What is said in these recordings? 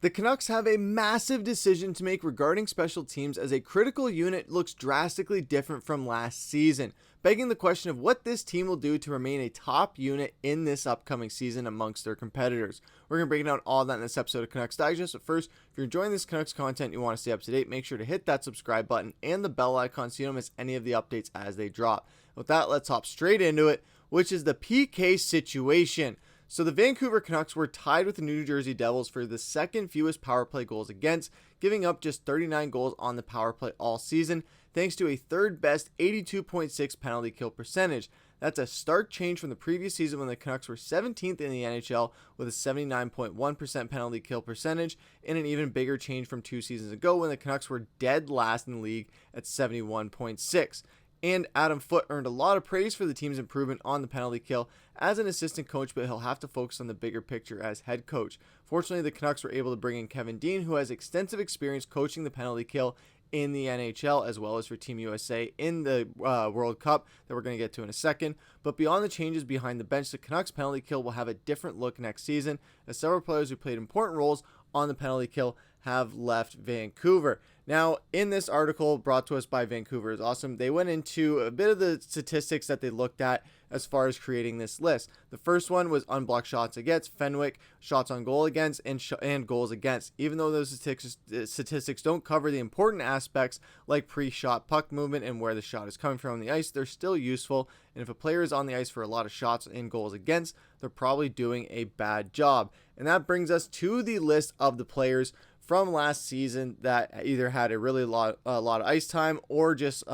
The Canucks have a massive decision to make regarding special teams, as a critical unit looks drastically different from last season, begging the question of what this team will do to remain a top unit in this upcoming season amongst their competitors. We're going to break down all that in this episode of Canucks Digest. But first, if you're enjoying this Canucks content and you want to stay up to date, make sure to hit that subscribe button and the bell icon so you don't miss any of the updates as they drop. With that, let's hop straight into it, which is the PK situation. So the Vancouver Canucks were tied with the New Jersey Devils for the second fewest power play goals against, giving up just 39 goals on the power play all season, thanks to a third best 82.6 penalty kill percentage. That's a stark change from the previous season when the Canucks were 17th in the NHL with a 79.1% penalty kill percentage, and an even bigger change from 2 seasons ago when the Canucks were dead last in the league at 71.6. And Adam Foote earned a lot of praise for the team's improvement on the penalty kill as an assistant coach, but he'll have to focus on the bigger picture as head coach. Fortunately, the Canucks were able to bring in Kevin Dean, who has extensive experience coaching the penalty kill in the NHL, as well as for Team USA in the World Cup that we're going to get to in a second. But beyond the changes behind the bench, the Canucks penalty kill will have a different look next season, as several players who played important roles on the penalty kill have left Vancouver. Now, in this article brought to us by Vancouver is Awesome, they went into a bit of the statistics that they looked at as far as creating this list. The first one was unblocked shots against, Fenwick, shots on goal against, and goals against. Even though those statistics don't cover the important aspects like pre-shot puck movement and where the shot is coming from on the ice, they're still useful. And if a player is on the ice for a lot of shots and goals against, they're probably doing a bad job. And that brings us to the list of the players from last season that either had a lot of ice time or just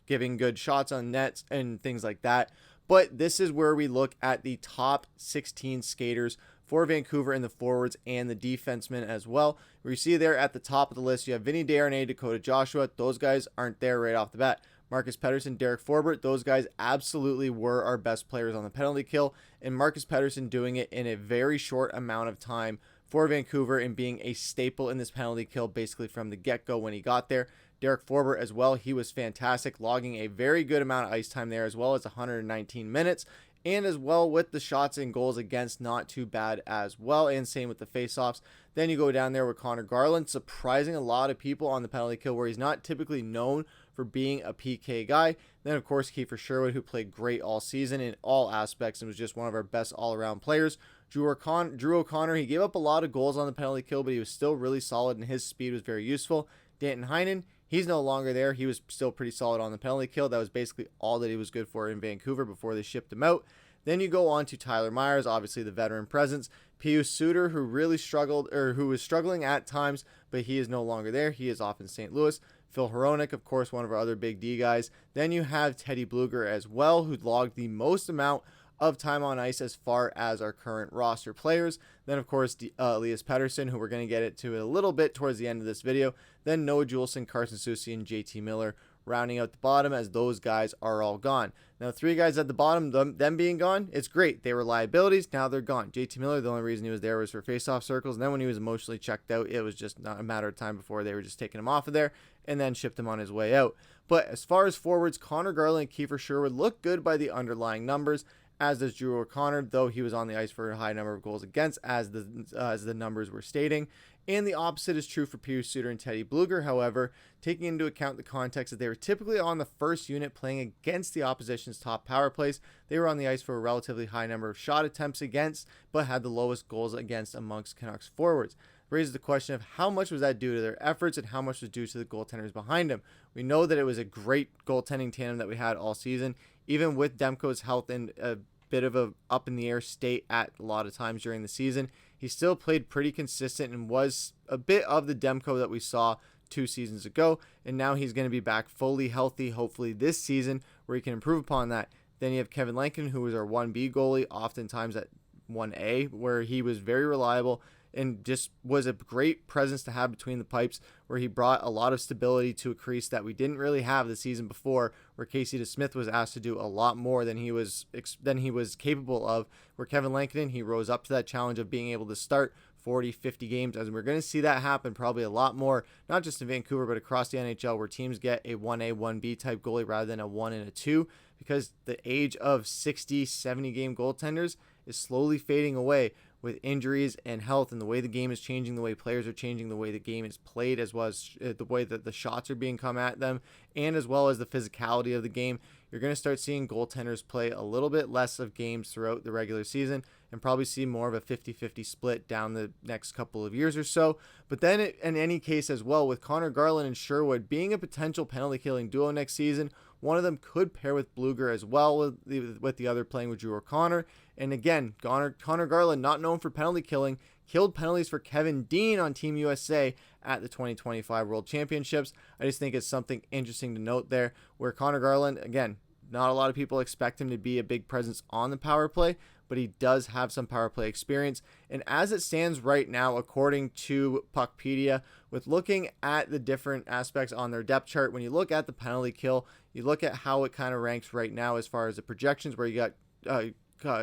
giving good shots on nets and things like that. But this is where we look at the top 16 skaters for Vancouver in the forwards and the defensemen as well. Where you see there at the top of the list, you have Vinny Desharnais, Dakota Joshua. Those guys aren't there right off the bat. Marcus Pettersson, Derek Forbort, those guys absolutely were our best players on the penalty kill, and Marcus Pettersson doing it in a very short amount of time for Vancouver and being a staple in this penalty kill basically from the get-go when he got there. Derek Forbort as well, he was fantastic, logging a very good amount of ice time there, as well as 119 minutes, and as well with the shots and goals against, not too bad as well, and same with the faceoffs. Then you go down there with Conor Garland, surprising a lot of people on the penalty kill where he's not typically known for being a PK guy. Then of course Kiefer Sherwood, who played great all season in all aspects and was just one of our best all-around players. Drew O'Connor, he gave up a lot of goals on the penalty kill, but he was still really solid and his speed was very useful. Danton Heinen, he's no longer there. He was still pretty solid on the penalty kill. That was basically all that he was good for in Vancouver before they shipped him out. Then you go on to Tyler Myers, obviously the veteran presence. Pius Suter, who really struggled, or who was struggling at times, but he is no longer there. He is off in St. Louis. Filip Hronek, of course, one of our other big D guys. Then you have Teddy Blueger as well, who logged the most amount of time on ice as far as our current roster players. Then, of course, Elias Pettersson, who we're going to get into a little bit towards the end of this video. Then Noah Juulsen, Carson Soucy, and JT Miller rounding out the bottom, as those guys are all gone. Now, 3 guys at the bottom, them being gone, it's great. They were liabilities. Now they're gone. JT Miller, the only reason he was there was for face-off circles. And then when he was emotionally checked out, it was just not a matter of time before they were just taking him off of there and then shipped him on his way out. But as far as forwards, Conor Garland and Kiefer Sherwood look good by the underlying numbers, as does Drew O'Connor, though he was on the ice for a high number of goals against, as the numbers were stating. And the opposite is true for Pius Suter and Teddy Blueger. However, taking into account the context that they were typically on the first unit playing against the opposition's top power plays, they were on the ice for a relatively high number of shot attempts against, but had the lowest goals against amongst Canucks forwards. Raises the question of how much was that due to their efforts and how much was due to the goaltenders behind them. We know that it was a great goaltending tandem that we had all season, even with Demko's health in a bit of a up in the air state at a lot of times during the season. He still played pretty consistent and was a bit of the Demko that we saw 2 seasons ago, and now he's going to be back fully healthy hopefully this season, where he can improve upon that. Then you have Kevin Lankin, who was our 1B goalie, oftentimes at 1A, where he was very reliable and just was a great presence to have between the pipes, where he brought a lot of stability to a crease that we didn't really have the season before, where Casey DeSmith was asked to do a lot more than he was capable of, where Kevin Lankinen, he rose up to that challenge of being able to start 40, 50 games, and we're going to see that happen probably a lot more, not just in Vancouver, but across the NHL, where teams get a 1A, 1B type goalie rather than a 1 and a 2, because the age of 60, 70 game goaltenders is slowly fading away, with injuries and health and the way the game is changing, the way players are changing, the way the game is played, as well as the way that the shots are being come at them, and as well as the physicality of the game, you're going to start seeing goaltenders play a little bit less of games throughout the regular season and probably see more of a 50-50 split down the next couple of years or so. But then in any case as well, with Conor Garland and Sherwood being a potential penalty killing duo next season, one of them could pair with Bluger as well, with the other playing with Drew O'Connor. And again, Conor Garland, not known for penalty killing, killed penalties for Kevin Dean on Team USA at the 2025 World Championships. I just think it's something interesting to note there, where Conor Garland, again, not a lot of people expect him to be a big presence on the power play, but he does have some power play experience. And as it stands right now, according to Puckpedia, with looking at the different aspects on their depth chart, when you look at the penalty kill, you look at how it kind of ranks right now as far as the projections, where you got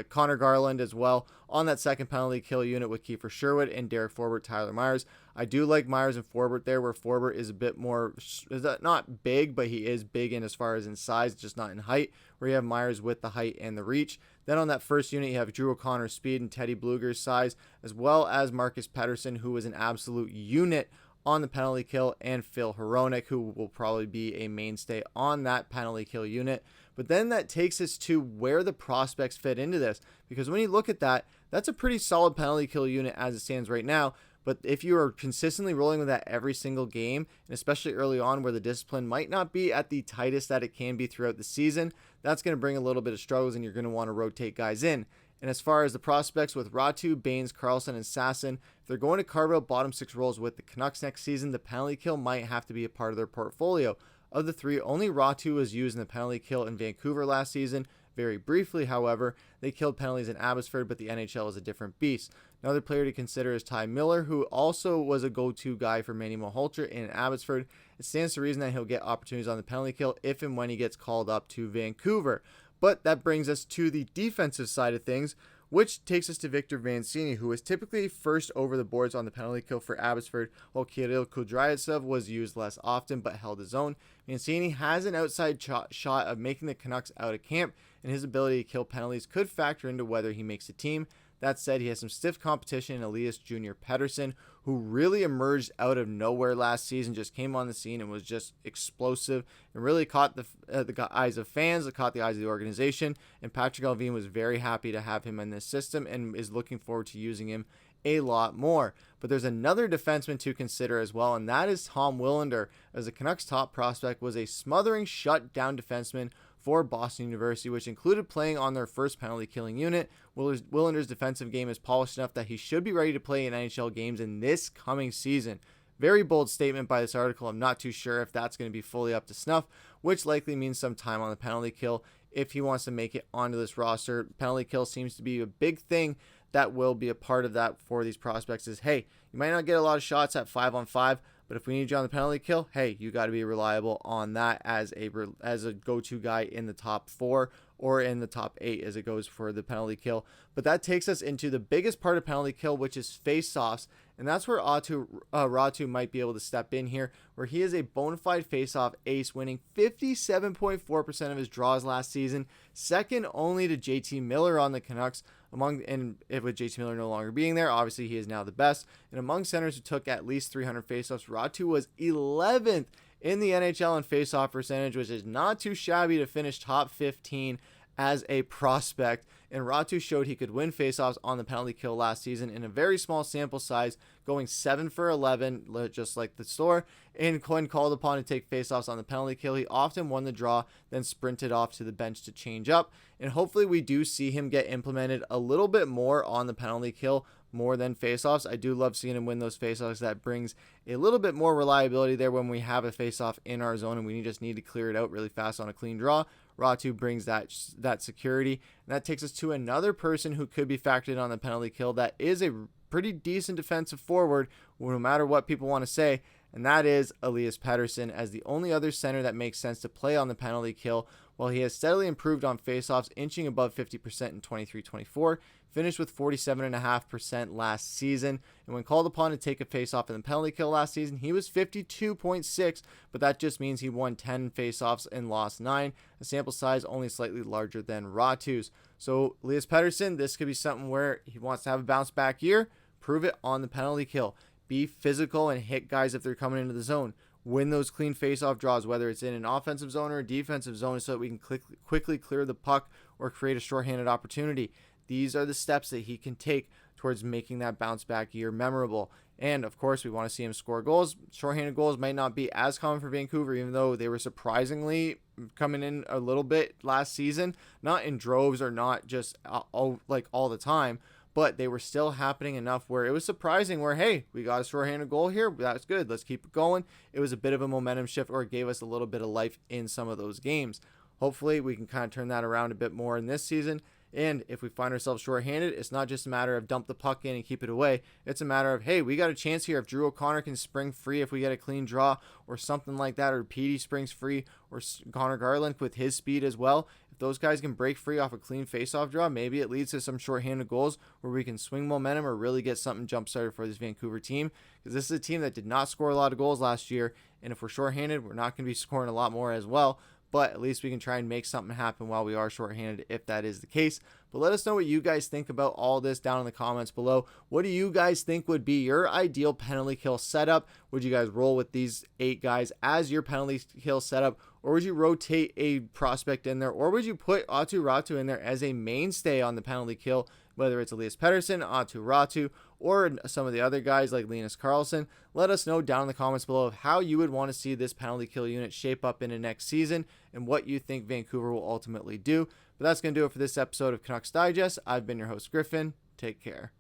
Conor Garland as well on that second penalty kill unit with Kiefer Sherwood and Derek Forbort, Tyler Myers. I do like Myers and Forbort there, where Forbort is a bit more, is not big, but he is big in as far as in size, just not in height, where you have Myers with the height and the reach. Then on that first unit, you have Drew O'Connor's speed and Teddy Bluger's size, as well as Marcus Pettersson, who is an absolute unit on the penalty kill, and Filip Hronek, who will probably be a mainstay on that penalty kill unit. But then that takes us to where the prospects fit into this, because when you look at that, that's a pretty solid penalty kill unit as it stands right now. But if you are consistently rolling with that every single game, and especially early on where the discipline might not be at the tightest that it can be throughout the season, that's going to bring a little bit of struggles, and you're going to want to rotate guys in. And as far as the prospects with Ratu, Baines, Carlson, and Sasson, if they're going to carve out bottom six roles with the Canucks next season, the penalty kill might have to be a part of their portfolio. Of the three, only Ratu was used in the penalty kill in Vancouver last season. Very briefly, however, they killed penalties in Abbotsford, but the NHL is a different beast. Another player to consider is Ty Miller, who also was a go-to guy for Manny Malhotra in Abbotsford. It stands to reason that he'll get opportunities on the penalty kill if and when he gets called up to Vancouver. But that brings us to the defensive side of things, which takes us to Victor Vancini, who was typically first over the boards on the penalty kill for Abbotsford, while Kirill Kudryavtsev was used less often but held his own. Vancini has an outside shot of making the Canucks out of camp, and his ability to kill penalties could factor into whether he makes a team. That said, he has some stiff competition in Elias Jr. Pettersson, who really emerged out of nowhere last season, just came on the scene and was just explosive and really caught the eyes of fans, it caught the eyes of the organization, and Patrik Allvin was very happy to have him in this system and is looking forward to using him a lot more. But there's another defenseman to consider as well, and that is Tom Willander, as the Canucks' top prospect was a smothering shutdown defenseman for Boston University, which included playing on their first penalty killing unit. Willander's defensive game is polished enough that he should be ready to play in NHL games in this coming season. Very bold statement by this article. I'm not too sure if that's going to be fully up to snuff, which likely means some time on the penalty kill if he wants to make it onto this roster. Penalty kill seems to be a big thing that will be a part of that for these prospects is, hey, you might not get a lot of shots at 5-on-5, but if we need you on the penalty kill, hey, you got to be reliable on that as a go-to guy in the top 4 or in the top 8 as it goes for the penalty kill. But that takes us into the biggest part of penalty kill, which is face-offs, and that's where Ratu might be able to step in here, where he is a bona fide face-off ace, winning 57.4% of his draws last season, second only to JT Miller on the Canucks. With JT Miller no longer being there, obviously he is now the best. And among centers who took at least 300 faceoffs, Ratu was 11th in the NHL in faceoff percentage, which is not too shabby to finish top 15 as a prospect. And Ratu showed he could win faceoffs on the penalty kill last season in a very small sample size, going 7 for 11, just like the store. And when called upon to take faceoffs on the penalty kill, he often won the draw, then sprinted off to the bench to change up. And hopefully we do see him get implemented a little bit more on the penalty kill, more than faceoffs. I do love seeing him win those faceoffs. That brings a little bit more reliability there when we have a faceoff in our zone and we just need to clear it out really fast on a clean draw. Ratu brings that security, and that takes us to another person who could be factored in on the penalty kill that is a pretty decent defensive forward, no matter what people want to say, and that is Elias Pettersson, as the only other center that makes sense to play on the penalty kill. While he has steadily improved on faceoffs, inching above 50% in 23-24, finished with 47.5% last season. And when called upon to take a faceoff in the penalty kill last season, he was 52.6, but that just means he won 10 faceoffs and lost 9, a sample size only slightly larger than Ratu's. So Elias Pettersson, this could be something where he wants to have a bounce back year. Prove it on the penalty kill. Be physical and hit guys if they're coming into the zone. Win those clean face-off draws, whether it's in an offensive zone or a defensive zone, so that we can quickly clear the puck or create a shorthanded opportunity. These are the steps that he can take towards making that bounce back year memorable. And of course, we want to see him score goals. Shorthanded goals might not be as common for Vancouver, even though they were surprisingly coming in a little bit last season, not in droves or not just all the time, but they were still happening enough where it was surprising where, hey, we got a shorthanded goal here. That's good. Let's keep it going. It was a bit of a momentum shift, or it gave us a little bit of life in some of those games. Hopefully, we can kind of turn that around a bit more in this season. And if we find ourselves shorthanded, it's not just a matter of dump the puck in and keep it away. It's a matter of, hey, we got a chance here. If Drew O'Connor can spring free, if we get a clean draw or something like that, or Petey springs free, or Conor Garland with his speed as well, if those guys can break free off a clean faceoff draw, maybe it leads to some shorthanded goals where we can swing momentum or really get something jump started for this Vancouver team. Because this is a team that did not score a lot of goals last year, and if we're shorthanded, we're not going to be scoring a lot more as well. But at least we can try and make something happen while we are shorthanded if that is the case. But let us know what you guys think about all this down in the comments below. What do you guys think would be your ideal penalty kill setup? Would you guys roll with these 8 guys as your penalty kill setup? Or would you rotate a prospect in there? Or would you put Aatu Räty in there as a mainstay on the penalty kill? Whether it's Elias Pettersson, Aatu Räty, or some of the other guys like Linus Karlsson. Let us know down in the comments below of how you would want to see this penalty kill unit shape up in the next season and what you think Vancouver will ultimately do. But that's going to do it for this episode of Canucks Digest. I've been your host, Griffin. Take care.